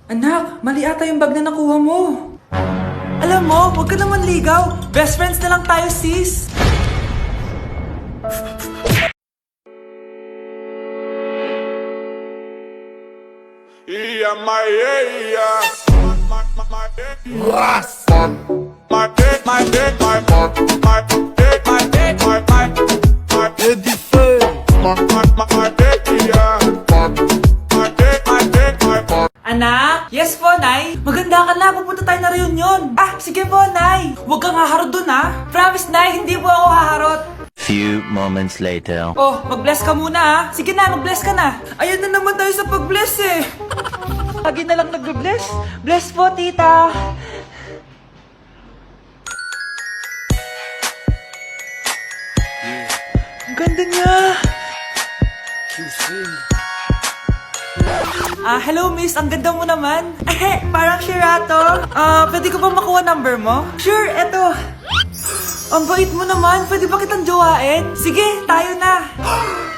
Anak, mali ata yung bag na nakuha mo. Alam mo, huwag ka naman ligaw. Best friends na lang tayo, sis. Yeah, my yeah. Anak? Yes po, Nay. Maganda ka na, pupunta tayo na reunion. Ah, sige po, Nay. Huwag kang haharot dun, ha? Promise, Nay, hindi po ako haharot. Few moments later. Oh, mag-bless ka muna, ha? Sige na, mag-bless ka na. Ayun na naman tayo sa pag-bless, eh. Lagi na lang nag-bless. Bless po, tita. Ang ganda niya. Hello miss, ang ganda mo naman. Parang Shirato. Pwede ko ba makuha number mo? Sure, eto. Ang bait mo naman, pwede ba kitang jowain? Sige, tayo na.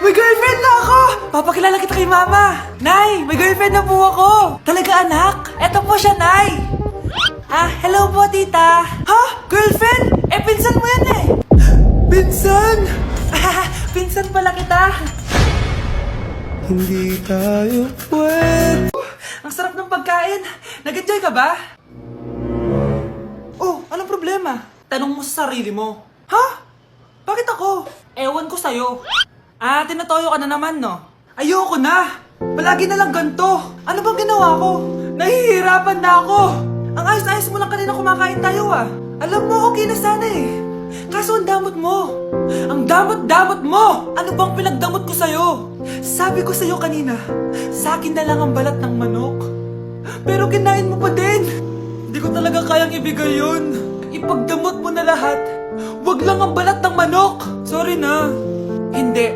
May girlfriend na ako! Papakilala kita kay mama. Nay, may girlfriend na po ako. Talaga anak? Eto po siya, Nay. Hello po tita. Ha? Girlfriend? Pinsan mo yan eh. Pinsan? Pinsan pala kita. Hindi tayo pwede. Ang sarap ng pagkain. Nag-enjoy ka ba? Oh, anong problema? Tanong mo sa sarili mo. Ha? Bakit ako? Ewan ko sa'yo. Tinatoyo ka na naman, no? Ayoko na. Palagi na lang ganito. Ano bang ginawa ko? Nahihirapan na ako. Ang ayos-ayos mo lang kanina kumakain tayo, Alam mo, okay na sana eh. Kaso ang damot mo. Ang damot-damot mo! Ano bang pinagdamot ko sa'yo? Sabi ko sa'yo kanina, sa akin na lang ang balat ng manok. Pero kinain mo pa din. Hindi ko talaga kayang ibigay yun. Ipagdamot mo na lahat. Wag lang ang balat ng manok. Sorry na. Hindi.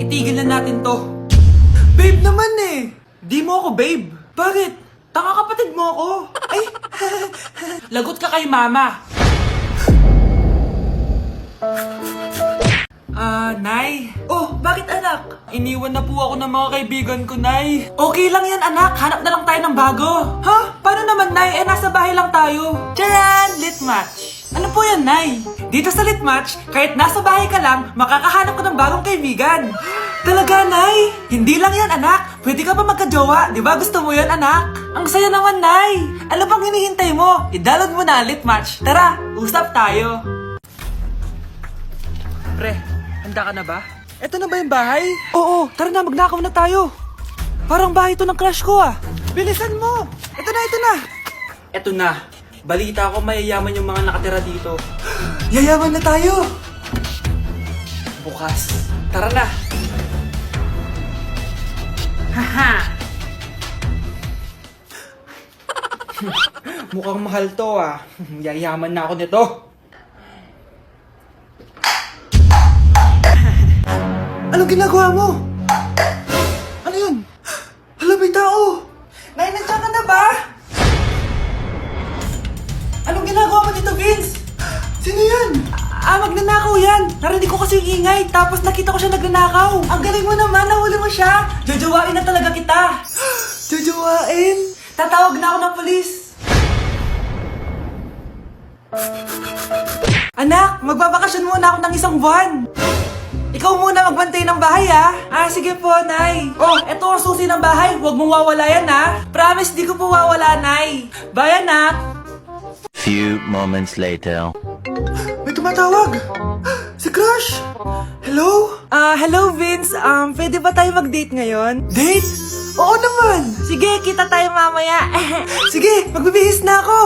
Itigil na natin to. Babe naman eh. Di mo ako babe. Bakit? Tanga kapatid mo ako. Ay, lagot ka kay mama. Nay? Oh, bakit anak? Iniwan na po ako ng mga kaibigan ko, Nay. Okay lang yan, anak. Hanap na lang tayo ng bago. Ha? Paano naman, Nay? Nasa bahay lang tayo. Charan! Lit match. Ano po yan, Nay? Dito sa lit match, kahit nasa bahay ka lang, makakahanap ka ng bagong kaibigan. Talaga, Nay? Hindi lang yan, anak. Pwede ka pa magkajowa. Di ba gusto mo yan, anak? Ang saya naman, Nay. Ano pang hinihintay mo? I-download mo na lit match. Tara, usap tayo. Pre, handa ka na ba? Eto na ba yung bahay? Oo, tara na, magnakaw na tayo. Parang bahay to ng crush ko Bilisan mo! Eto na, eto na! Eto na. Balita ko mayayaman yung mga nakatira dito. Yayaman na tayo! Bukas. Tara na! Haha! Mukhang mahal to Yayaman na ako nito. Anong ginagawa mo? Ano yun? Hala, may tao! Nay, nandiyan ka na ba? Anong ginagawa mo dito, Vince? Sino yan? Magnanakaw yan! Narinig ko kasi yung ingay, tapos nakita ko siya nagnanakaw. Ang galing mo naman, nahuli mo siya! Jojowain na talaga kita! Jojowain? Tatawag na ako ng polis! Anak, magbabakasyon muna ako ng isang buwan! Ikaw muna magbantay ng bahay, sige po, Nay. Oh, eto ang susi ng bahay. Huwag mong wawala yan, Promise, di ko po wawala, Nay. Bye, anak. Few moments later. May tumatawag. Si Crush. Hello? Hello, Vince. Pwede ba tayo mag-date ngayon? Date? Oo naman. Sige, kita tayo mamaya. Sige, magbibihis na ako.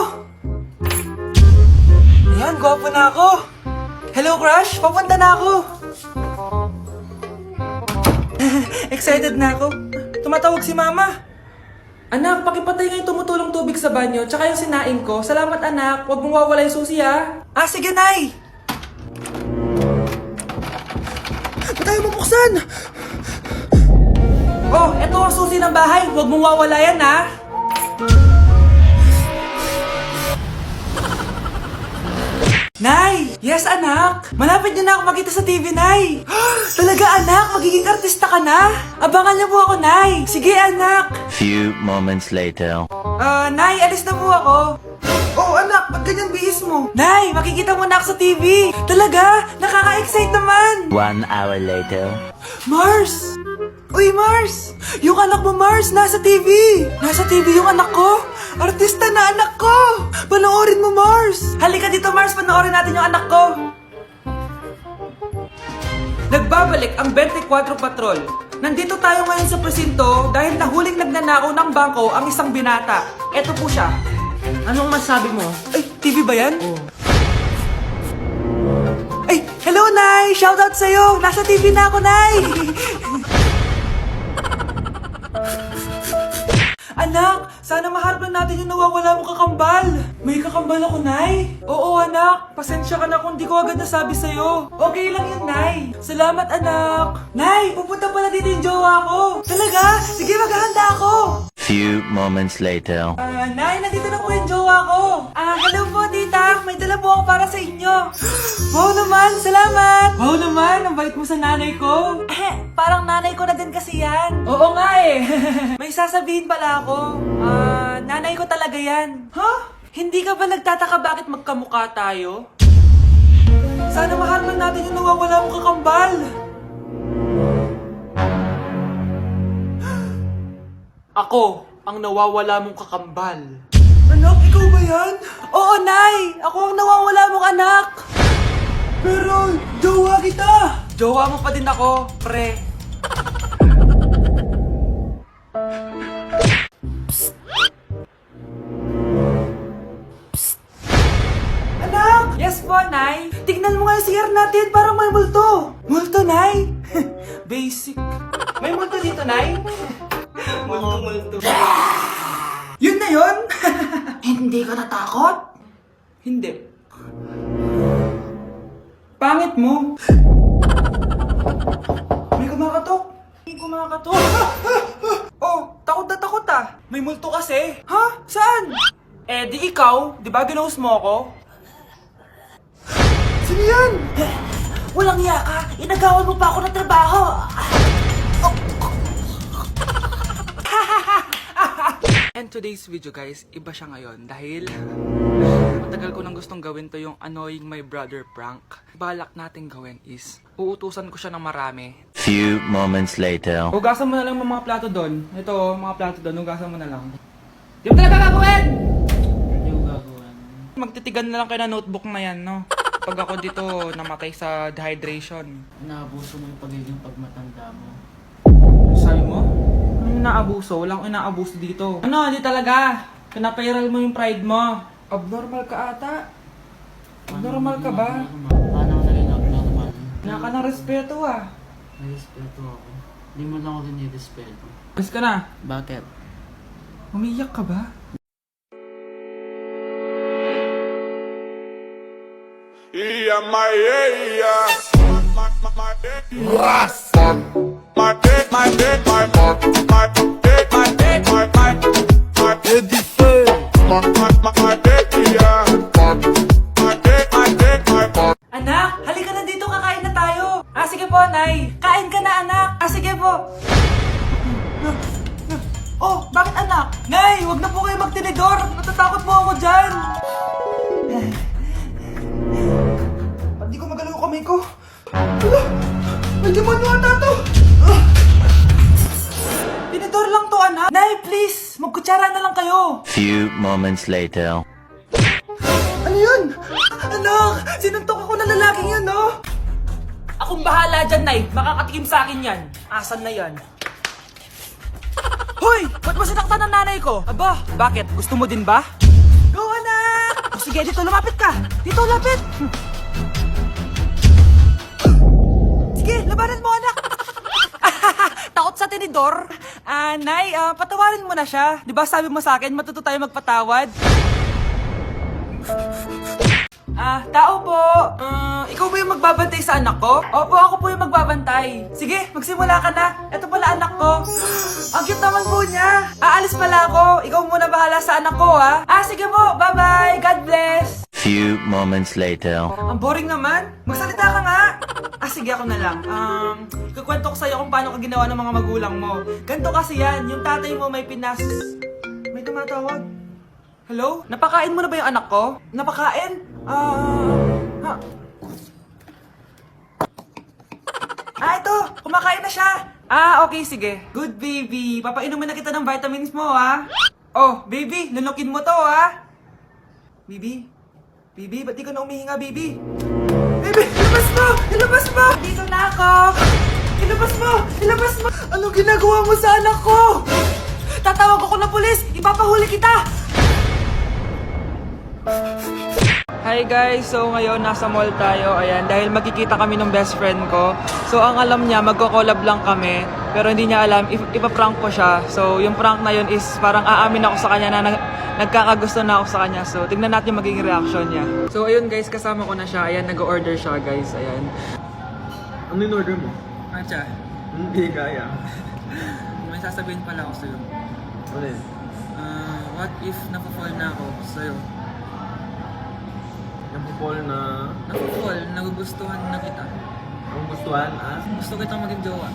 Ayan, gwapo na ako. Hello, Crush. Papunta na ako. Excited na ako. Tumatawag si Mama. Anak, pakipatay nga yung tumutulong tubig sa banyo, tsaka yung sinaing ko. Salamat, anak. Huwag mong wawala yung susi, sige, Nay. Ba't tayo mabuksan? Oh, eto ang susi ng bahay. Huwag mong wawala yan, Nay! Yes, anak! Malapit niyo na ako makita sa TV, Nay! Talaga, anak? Magiging artista ka na? Abangan niyo po ako, Nay! Sige, anak! Few moments later. Nay, alis na po ako. Oh, anak, ba't ganyan bihis mo? Nay, makikita mo na ako sa TV! Talaga? Nakaka-excite naman! 1 hour later. Mars! Uy, Mars! Yung anak mo, Mars, nasa TV! Nasa TV yung anak ko! Artista na anak ko! Panoorin mo, Mars! Halika dito, Mars, panoorin natin yung anak ko! Nagbabalik ang 24 Patrol. Nandito tayo ngayon sa presinto dahil nahuling nagnanakaw ng bangko ang isang binata. Eto po siya. Anong masabi mo? Ay, TV ba yan? Ay, hello, Nay! Shoutout sa'yo! Nasa TV na ako, Nay! Anak, sana maharap lang natin yung nawawala mong kakambal. May kakambal ako, Nay. Oo, anak. Pasensya ka na kung di ko agad nasabi sa'yo. Okay lang yun, Nay. Salamat, anak. Nay, pupunta pala dito yung jowa ko. Talaga? Sige, maghahanda ako. Few moments later. Nay, nandito na po yung jowa ko. Hello po, tita. May dala po ako para sa inyo. Wow naman, salamat. Wow naman, ang bait mo sa nanay ko. Parang nanay ko na din kasi yan. Oo nga eh. May sasabihin pala ako. Nanay ko talaga yan. Ha? Hindi ka ba nagtataka bakit magkamukha tayo? Sana mahal man natin yung nawawala mong kakambal. Ako, ang nawawala mong kakambal. Anak, ikaw ba yan? Oo, Nay! Ako ang nawawala mong anak! Pero, jowa kita! Jowa mo pa din ako, pre. Psst. Anak! Yes po, Nay. Tignan mo nga yung CR natin, parang may multo. Multo, Nay? Basic. May multo dito, Nay? Multo. Yun na yun? Hindi ka natakot? Hindi. Pangit mo. May kumakatok. May kumakatok. Oh, takot na takot ah. May multo kasi. Ha? Saan? Eh, di ikaw. Di ba ginose mo ako? Sino yan? Walang iya ka. Inagawan mo pa ako ng trabaho. And today's video guys, iba siya ngayon dahil matagal ko nang gustong gawin to yung annoying my brother prank. Balak natin gawin is, uutusan ko siya ng marami. Few moments later. Hugasan mo na lang mga plato doon. Ito, mga plato doon, hugasan mo na lang. Di mo talaga gagawin! Hindi ko gagawin. Magtitigan na lang kayo na notebook na yan, no? Pag ako dito, namatay sa dehydration. Inaabuso mo yung pagiging pagmatanda mo. Sabi mo? Anong inaabuso? Walang inaabuso dito. Ano, hindi talaga. Pinapairal mo yung pride mo. Abnormal ka ata. Abnormal ka ba? Paano ko naging abnormal? Wala ka ng respeto ah. May respeto ako. Hindi mo lang ako din respeto. Bas ka na. Bakit? Umiyak ka ba? Anak, halika na dito, kakain na tayo. Sige po, Nay. Kain ka na, anak. Sige po. Oh, bakit anak? Nay, wag na po kayo magtinidor. Natatakot po ako dyan. Ba't di ko magalaw yung kamay ko? Hala, may demonyo ata to. Tinidor lang to, anak. Nay, please, magkutsara na lang kayo. Few moments later. Ano yun? Anak, sinuntok ako ng lalaking yun, no? Akong bahala dyan, Nay. Makakatikim sa akin yan. Asan na yan? Hoy! Ba't mo sinaktan ng nanay ko? Aba, bakit? Gusto mo din ba? Go, anak! Sige, dito lumapit ka. Dito, lapit. Sige, labanan mo, anak. Takot sa tinidor? Nay, patawarin mo na siya. Di ba sabi mo sa akin, matuto tayo magpatawad? Tao po. Ikaw ba yung magbabantay sa anak ko? Opo, ako po yung magbabantay. Sige, magsimula ka na. Ito pala anak ko. Ang cute naman po niya. Aalis pala ako. Ikaw muna bahala sa anak ko, ha? Sige po. Bye-bye. God bless. Few moments later. Ang boring naman. Magsalita ka nga. Sige ako na lang. Kukwento ko sa'yo kung paano ka ginawa ng mga magulang mo. Ganto kasi yan. Yung tatay mo may pinas... May tumatawag. Hello? Napakain mo na ba yung anak ko? Napakain? Ito! Kumakain na siya! Okay, sige. Good, baby. Papainumin na kita ng vitamins mo, ha? Oh, baby, lunukin mo to, ha? Baby? Baby, ba't di ka na umihinga, baby? Baby, ilabas mo! Ilabas mo! Dito na ako! Ilabas mo! Ilabas mo! Anong ginagawa mo sa anak ko? Tatawag ako ng pulis! Ipapahuli kita! Hi guys! So ngayon nasa mall tayo, ayan, dahil magkikita kami ng best friend ko. So ang alam niya, magko-collab lang kami, pero hindi niya alam, ipaprank ko siya. So yung prank na yun is parang aamin ako sa kanya na nagkakagusto na ako sa kanya. So tignan natin yung magiging reaction niya. So ayun guys, kasama ko na siya, ayan, nag-order siya guys, ayan. Ano yung order mo? Acha, Hindi kaya. may sasabihin pala ako sa'yo. Ano yun? What if napafall na ako sa'yo? Napupol na... Napafall, nagugustuhan na kita. Ang gustuhan, ah? Gusto kitang maging jowa.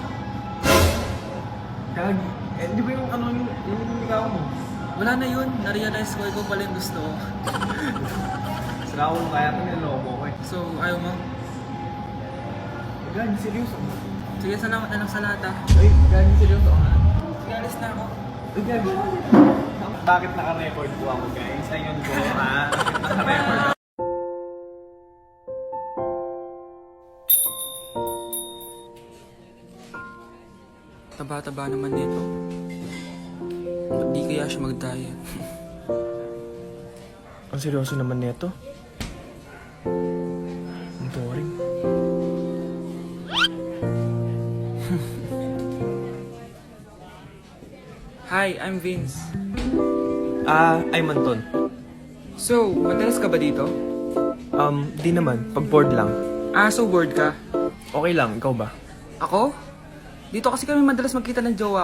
Gagi. Di ba yung ano yung ligaw mo? Wala na yun, na-realize ko, ikaw pala yung gusto ko. Sila mo kaya ito niloko ko eh. So, ayaw mo? Gagi, seryoso. Sige, salamat na lang sa lahat ah. Ay, gagi, seryoso ka. Sige, alis na ako. Ay, gagi. Bakit naka-record po ako, guys? Ayun po, ha? Naka-record. Taba-taba naman nito. Ba't di kaya siya mag-diet? Ang seryoso naman nito. Ang boring. Hi, I'm Vince. Ay Manton. So, madalas ka ba dito? Di naman. Pag bored lang. So bored ka? Okay lang, ikaw ba? Ako? Dito kasi kami madalas magkita ng jowa